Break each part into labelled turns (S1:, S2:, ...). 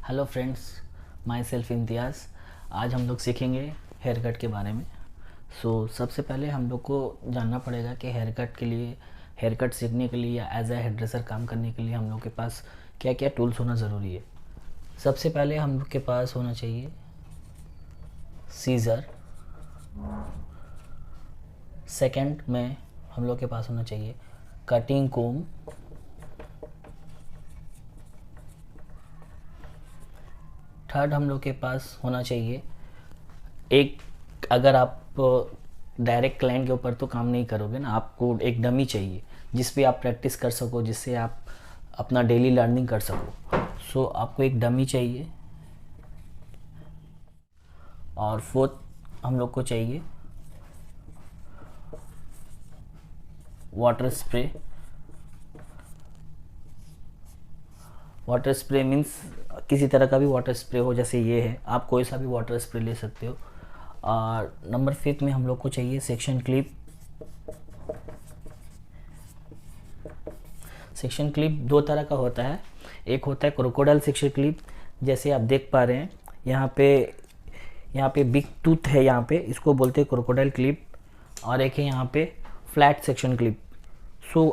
S1: Hello friends, my self इम्तियाज़। आज हम लोग सीखेंगे हेयर कट के बारे में। सबसे पहले हम लोग को जानना पड़ेगा कि हेयर कट के लिए, हेयर कट सीखने के लिए या एज ए हेयर ड्रेसर काम करने के लिए हम लोग के पास क्या क्या टूल्स होना ज़रूरी है। सबसे पहले हम लोग के पास होना चाहिए सीज़र। सेकंड में हम लोग के पास होना चाहिए कटिंग कोम। थर्ड हम लोग के पास होना चाहिए एक, अगर आप डायरेक्ट क्लाइंट के ऊपर तो काम नहीं करोगे ना, आपको एक डमी चाहिए जिस पे आप प्रैक्टिस कर सको, जिससे आप अपना डेली लर्निंग कर सको। आपको एक डमी चाहिए। और फोर्थ हम लोग को चाहिए water spray. Water spray means किसी तरह का भी वाटर स्प्रे हो, जैसे ये है, आप कोई सा भी वाटर स्प्रे ले सकते हो। और नंबर 5 में हम लोग को चाहिए सेक्शन क्लिप। सेक्शन क्लिप दो तरह का होता है। एक होता है क्रोकोडाइल सेक्शन क्लिप, जैसे आप देख पा रहे हैं यहाँ पे बिग टूथ है, यहाँ पे इसको बोलते हैं क्रोकोडाइल क्लिप। और एक है यहाँ पे फ्लैट सेक्शन क्लिप।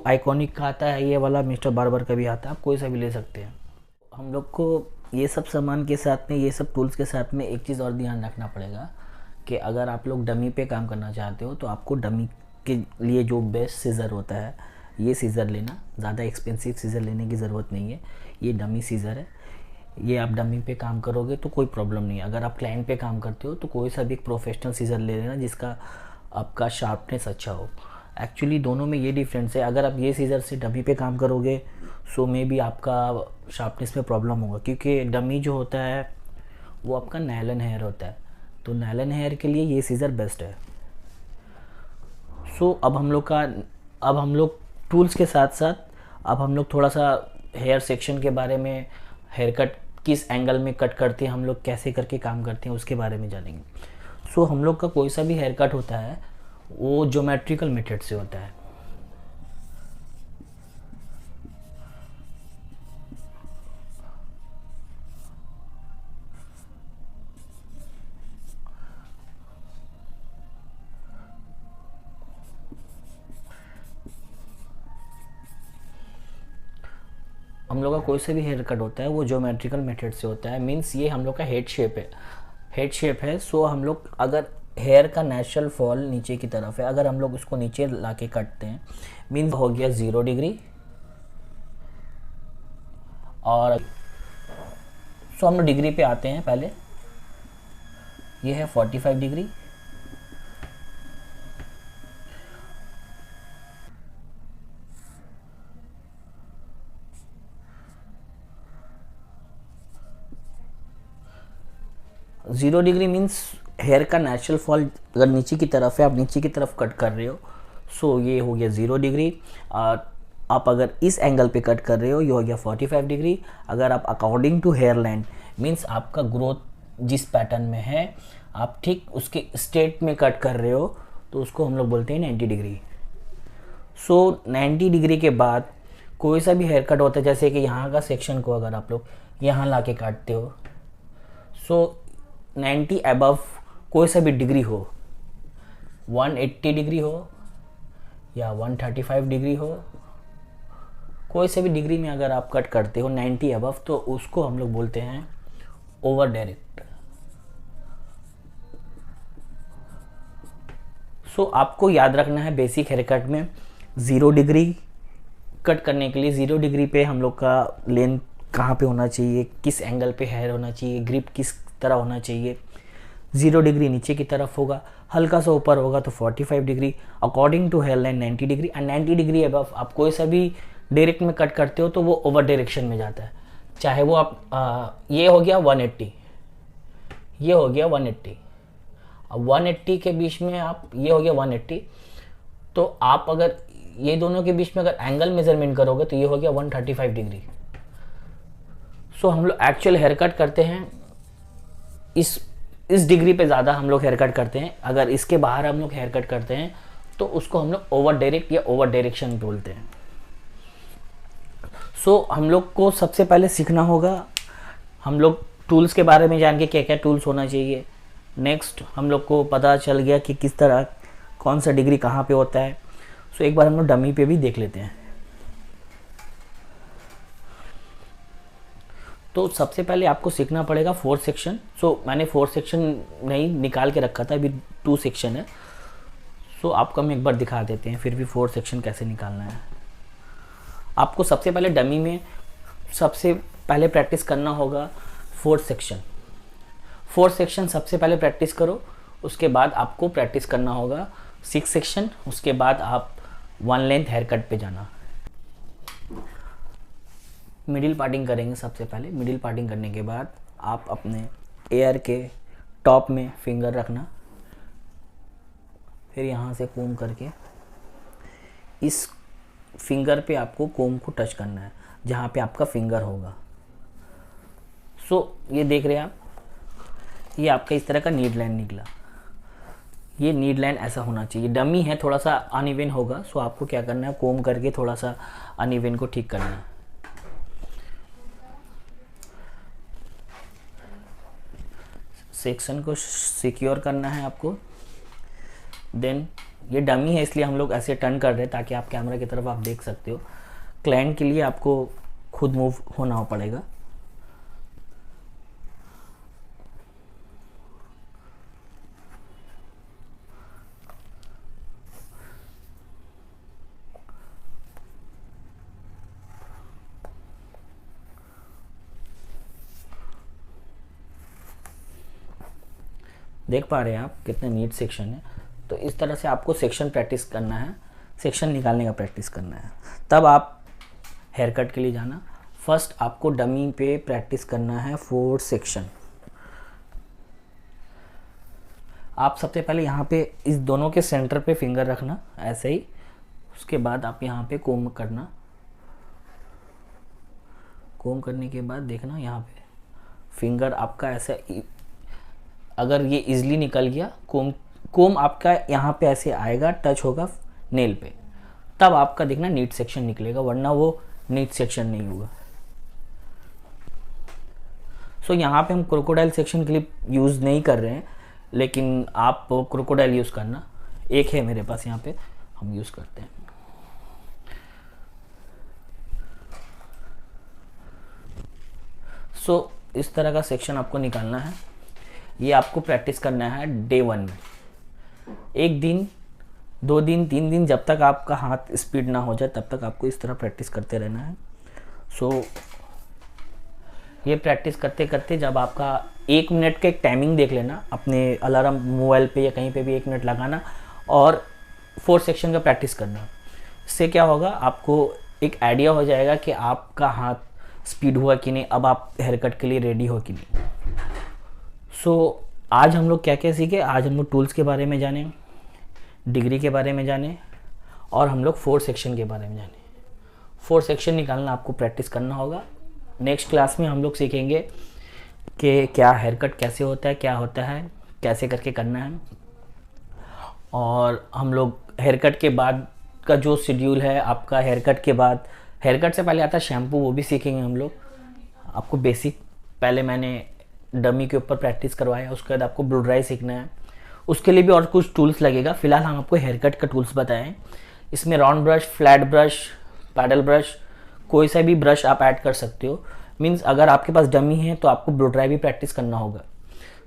S1: आइकॉनिक का आता है ये वाला, मिस्टर बार्बर का भी आता है, आप कोई सा भी ले सकते हैं। हम लोग को ये सब सामान के साथ में, ये सब टूल्स के साथ में एक चीज़ और ध्यान रखना पड़ेगा कि अगर आप लोग डमी पे काम करना चाहते हो तो आपको डमी के लिए जो बेस्ट सीज़र होता है ये सीज़र लेना। ज़्यादा एक्सपेंसिव सीज़र लेने की ज़रूरत नहीं है, ये डमी सीज़र है। ये आप डमी पे काम करोगे तो कोई प्रॉब्लम नहीं है। अगर आप क्लाइंट पे काम करते हो तो कोई सा भी एक प्रोफेशनल सीज़र ले लेना जिसका आपका शार्पनेस अच्छा हो। एक्चुअली दोनों में ये डिफरेंस है। अगर आप ये सीज़र से डमी पे काम करोगे में भी आपका शार्पनेस में प्रॉब्लम होगा, क्योंकि डमी जो होता है वो आपका नायलन हेयर होता है, तो नायलन हेयर के लिए ये सीज़र बेस्ट है। अब हम लोग टूल्स के साथ साथ अब हम लोग थोड़ा सा हेयर सेक्शन के बारे में, हेयर कट किस एंगल में कट करते हैं, हम लोग कैसे करके काम करते हैं उसके बारे में जानेंगे। हम लोग का कोई सा भी हेयर कट होता है वो ज्योमेट्रिकल मेथड से होता है। हम लोग का कोई सा भी हेयर कट होता है वो ज्योमेट्रिकल मेथड से होता है। मीन्स ये हम लोग का हेड शेप है। हम लोग अगर हेयर का नेचुरल फॉल नीचे की तरफ है, अगर हम लोग उसको नीचे लाके काटते हैं मीन्स हो गया 0 डिग्री। और हम लोग डिग्री पे आते हैं। पहले ये है 45 degree. Zero degree means hair का नेचुरल फॉल अगर नीचे की तरफ है, आप नीचे की तरफ कट कर रहे हो, ये हो गया 0 डिग्री। और आप अगर इस एंगल पे कट कर रहे हो, ये हो गया 45 डिग्री। अगर आप according to hair line means आपका ग्रोथ जिस पैटर्न में है, आप ठीक उसके स्टेट में कट कर रहे हो, तो उसको हम लोग बोलते हैं 90 डिग्री। 90 डिग्री के बाद कोई सा भी हेयर कट होता है, जैसे कि यहाँ का सेक्शन को अगर आप लोग यहाँ ला के काटते हो, 90 अबव कोई सा भी डिग्री हो, 180 डिग्री हो या 135 डिग्री हो, कोई से भी डिग्री में अगर आप कट करते हो 90 अबव, तो उसको हम लोग बोलते हैं ओवर डायरेक्ट। आपको याद रखना है बेसिक हेयर कट में 0 डिग्री कट करने के लिए 0 डिग्री पे हम लोग का लेंथ कहाँ पे होना चाहिए, किस एंगल पे हेयर होना चाहिए, ग्रिप किस तरह होना चाहिए। 0 डिग्री नीचे की तरफ होगा, हल्का सा ऊपर होगा तो 45 degree, according to hair line 90 degree. And 90 degree above आप कोई सा भी डायरेक्ट में कट करते हो तो वो ओवर डायरेक्शन में जाता है। चाहे वो आप ये हो गया 180, ये हो गया 180, अब 180 के बीच में आप, ये हो गया 180, तो आप अगर ये दोनों के बीच में अगर एंगल मेजरमेंट करोगे तो ये हो गया 135 डिग्री। हम लोग एक्चुअल हेयर कट करते हैं इस डिग्री पे ज़्यादा हम लोग हेयर कट करते हैं। अगर इसके बाहर हम लोग हेयर कट करते हैं तो उसको हम लोग ओवर डायरेक्ट या ओवर डायरेक्शन बोलते हैं। हम लोग को सबसे पहले सीखना होगा हम लोग टूल्स के बारे में जान के क्या क्या टूल्स होना चाहिए। नेक्स्ट हम लोग को पता चल गया कि किस तरह कौन सा डिग्री कहाँ पे होता है। सो एक बार हम लोग डमी पे भी देख लेते हैं। तो सबसे पहले आपको सीखना पड़ेगा 4 सेक्शन। सो मैंने 4 सेक्शन नहीं निकाल के रखा था, अभी 2 सेक्शन है। सो आपको हम एक बार दिखा देते हैं फिर भी 4 सेक्शन कैसे निकालना है। आपको सबसे पहले डमी में सबसे पहले प्रैक्टिस करना होगा 4 सेक्शन। 4 सेक्शन सबसे पहले प्रैक्टिस करो, उसके बाद आपको प्रैक्टिस करना होगा 6 सेक्शन। उसके बाद आप 1 लेंथ हेयर कट पे जाना। मिडिल पार्टिंग करेंगे सबसे पहले। मिडिल पार्टिंग करने के बाद आप अपने एयर के टॉप में फिंगर रखना, फिर यहाँ से कोम करके इस फिंगर पे आपको कोम को टच करना है जहाँ पे आपका फिंगर होगा। सो ये देख रहे हैं आप, ये आपका इस तरह का नीड लाइन निकला। ये नीड लाइन ऐसा होना चाहिए। डमी है, थोड़ा सा अनइवन होगा। सो आपको क्या करना है, कोम करके थोड़ा सा अनइवन को ठीक करना है। सेक्शन को सिक्योर करना है आपको। देन ये डमी है इसलिए हम लोग ऐसे टर्न कर रहे हैं ताकि आप कैमरा की तरफ आप देख सकते हो। क्लाइंट के लिए आपको खुद मूव होना पड़ेगा। देख पा रहे हैं आप कितने नीट सेक्शन है। तो इस तरह से आपको सेक्शन प्रैक्टिस करना है, सेक्शन निकालने का प्रैक्टिस करना है। तब आप हेयर कट के लिए जाना। फर्स्ट आपको डमी पे प्रैक्टिस करना है 4 सेक्शन। आप सबसे पहले यहाँ पे इस दोनों के सेंटर पे फिंगर रखना ऐसे ही। उसके बाद आप यहाँ पे कोम करना। कोम करने के बाद देखना यहाँ पे फिंगर आपका ऐसा, अगर ये इजीली निकल गया, कोम आपका यहाँ पे ऐसे आएगा, टच होगा नेल पे, तब आपका देखना नीट सेक्शन निकलेगा, वरना वो नीट सेक्शन नहीं होगा। सो यहाँ पे हम क्रोकोडाइल सेक्शन क्लिप यूज़ नहीं कर रहे हैं, लेकिन आप क्रोकोडाइल यूज़ करना। एक है मेरे पास, यहाँ पे हम यूज़ करते हैं। सो इस तरह का सेक्शन आपको निकालना है। ये आपको प्रैक्टिस करना है डे 1 में। 1 दिन, 2 दिन, 3 दिन, जब तक आपका हाथ स्पीड ना हो जाए तब तक आपको इस तरह प्रैक्टिस करते रहना है। सो ये प्रैक्टिस करते करते जब आपका 1 मिनट का एक टाइमिंग देख लेना अपने अलार्म मोबाइल पे या कहीं पे भी, 1 मिनट लगाना और 4 सेक्शन का प्रैक्टिस करना। इससे क्या होगा, आपको एक आइडिया हो जाएगा कि आपका हाथ स्पीड हुआ कि नहीं, अब आप हेयर कट के लिए रेडी हो कि नहीं। सो आज हम लोग क्या क्या सीखे, आज हम लोग टूल्स के बारे में जाने, डिग्री के बारे में जाने, और हम लोग 4 सेक्शन के बारे में जाने। 4 सेक्शन निकालना आपको प्रैक्टिस करना होगा। नेक्स्ट क्लास में हम लोग सीखेंगे कि क्या हेयर कट कैसे होता है, क्या होता है, कैसे करके करना है। और हम लोग हेयर कट के बाद का जो शेड्यूल है आपका, हेयर कट के बाद, हेयर कट से पहले आता है शैम्पू, वो भी सीखेंगे हम लोग। आपको बेसिक पहले मैंने डमी के ऊपर प्रैक्टिस करवाया, उसके बाद आपको ब्लो ड्राई सीखना है। उसके लिए भी और कुछ टूल्स लगेगा। फिलहाल हम आपको हेयर कट का टूल्स बताएं। इसमें round brush, flat brush, paddle brush, कोई सा भी ब्रश आप ऐड कर सकते हो। मीन्स अगर आपके पास डमी है तो आपको ब्लो ड्राई भी प्रैक्टिस करना होगा।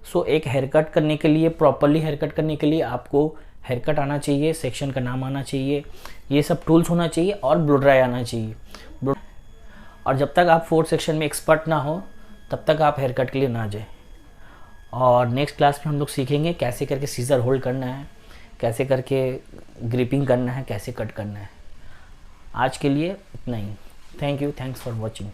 S1: सो एक हेयर कट करने के लिए, प्रॉपरली हेयर कट करने के लिए आपको हेयर कट आना चाहिए, सेक्शन का नाम आना चाहिए, ये सब टूल्स होना चाहिए, और ब्लो ड्राई आना चाहिए। और जब तक आप 4 सेक्शन में एक्सपर्ट ना हो तब तक आप हेयर कट के लिए ना जाए। और नेक्स्ट क्लास में हम लोग सीखेंगे कैसे करके सीजर होल्ड करना है, कैसे करके ग्रिपिंग करना है, कैसे कट करना है। आज के लिए इतना ही। Thank you, thanks for watching.